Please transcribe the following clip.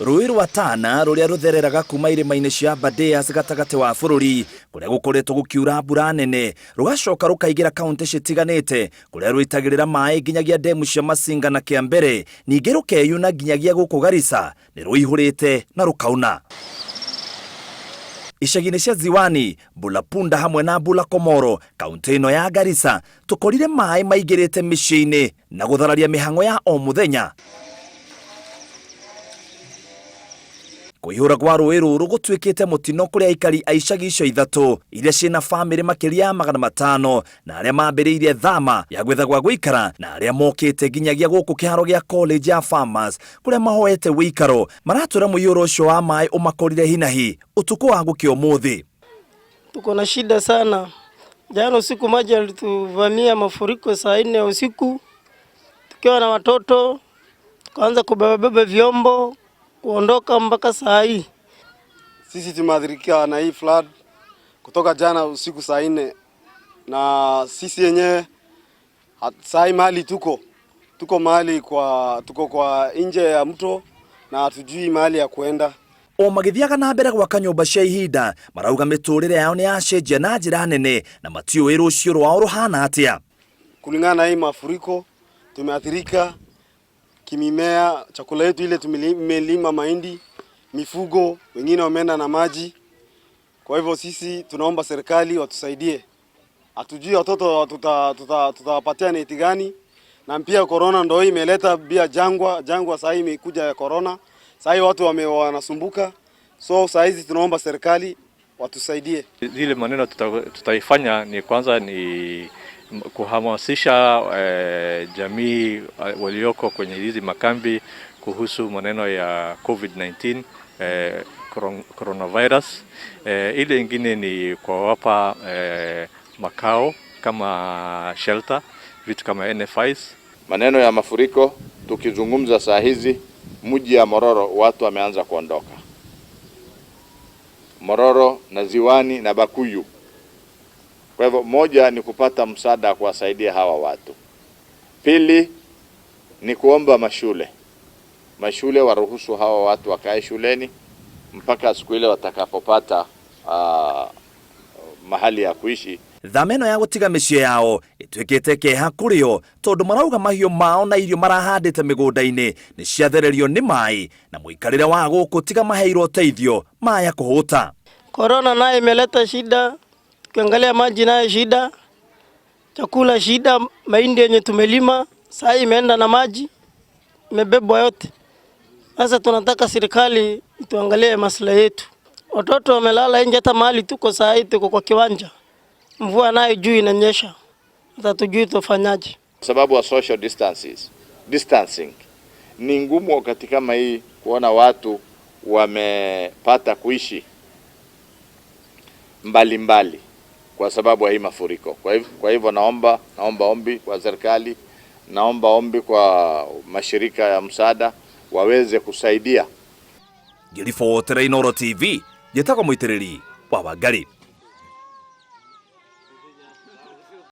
Ruui rwa Tana ruria ruthereraga kuma irima-ini cia Aberdares gatagati wa bururi kuria gukoretwo gukiura mbura nene rugacoka rukaigira kaunti citiganite kuria ruitagirira mai nginyagia demu cia Masinga na Kiambere ningi rukeyuna nginyagia guku Garissa ni ruihurite na rukauna. Icagi-ini cia Ziwani, Bulapunda hamwe na Bulakomoro kaunti ino ya Garissa tukorire mai maigirite micii-ini na guthararia mihango ya o muthenya. Kuihura kwa ruui ruru gutwikite mutino kuria aikari a icagi icio ithatu iria ciina family makiria 500 na aria mambiriirie thama ya gwithagwa guikara na aria mokite nginyagia guku kiharo gia college ya farmers kuria mahoete wikaro maratura muiyuro ucio wa mai umakorire hinahi utuku wa gukio muthi. Tuko na shida sana. Jana usiku maji yalituvamia mafuriko saa 4 usiku. Tukiwa na watoto tukaanza kubeba vyombo kuondoka mpaka saa hii. Sisi tumeathirika na hii flood kutoka jana usiku saa 4 na sisi yenyewe saa hii mahali tuko mahali tuko kwa nje ya mto na hatujui mahali ya kuenda. O magithiaga na mbere gwaka nyumba cia ihinda marauga miturire yao ni yacenjia na njira nene na matiũĩ rũciũ rwao ruhana atia. Kulingana na hii mafuriko tumeathirika kimimea, chakula yetu ile tumelima mahindi, mifugo wengine wameenda na maji. Kwa hivyo sisi tunaomba serikali watusaidie. Hatujui watoto tutawapatia neti gani, na pia corona ndio imeleta bia jangwa sasa imekuja ya corona. Sasa watu wanasumbuka. So sasa hizi tunaomba serikali watusaidie. Zile maneno tutaifanya ni kwanza ni kuhamasisha jamii walioko kwenye hizi makambi kuhusu maneno ya COVID-19 coronavirus. Ile ingine ni kuwapa makao kama shelter, vitu kama NFIs. Maneno ya mafuriko tukizungumza saa hizi mji ya Mororo watu wameanza kuondoka. Mororo na Ziwani na Bakuyu. Kwa hivyo moja ni kupata msaada kuwasaidia hawa watu. Pili ni kuomba mashule waruhusu hawa watu wakae shuleni mpaka siku ile watakapopata mahali ya kuishi. Thameno ya gutiga micii yao itwikite keha kurio tondu marauga mahiũ mao na irio marahandite migunda-ini ni ciathererio ni mai na muikarire wa guku tiga maheirwo teithio maya kuhuta. Corona nayo imeleta shida. Ukiangalia maji nayo shida, chakula shida, mahindi yenye tumelima sasa imeenda na maji, imebebwa yote. Sasa tunataka serikali ituangalie maslahi yetu. Watoto wamelala nje, hata mahali tuko saa hii tuko kwa kiwanja. Mvua nayo juu inanyesha. Sasa tujui tufanyaje. Sababu wa social distancing ni ngumu wakati kama hii kuona watu wamepata kuishi mbali kwa sababu ya hii mafuriko. Kwa hivyo naomba ombi kwa serikali, naomba ombi kwa mashirika ya msaada waweze kusaidia. Ngirifotere Inooro TV, jetako muitiriri wa Wangari.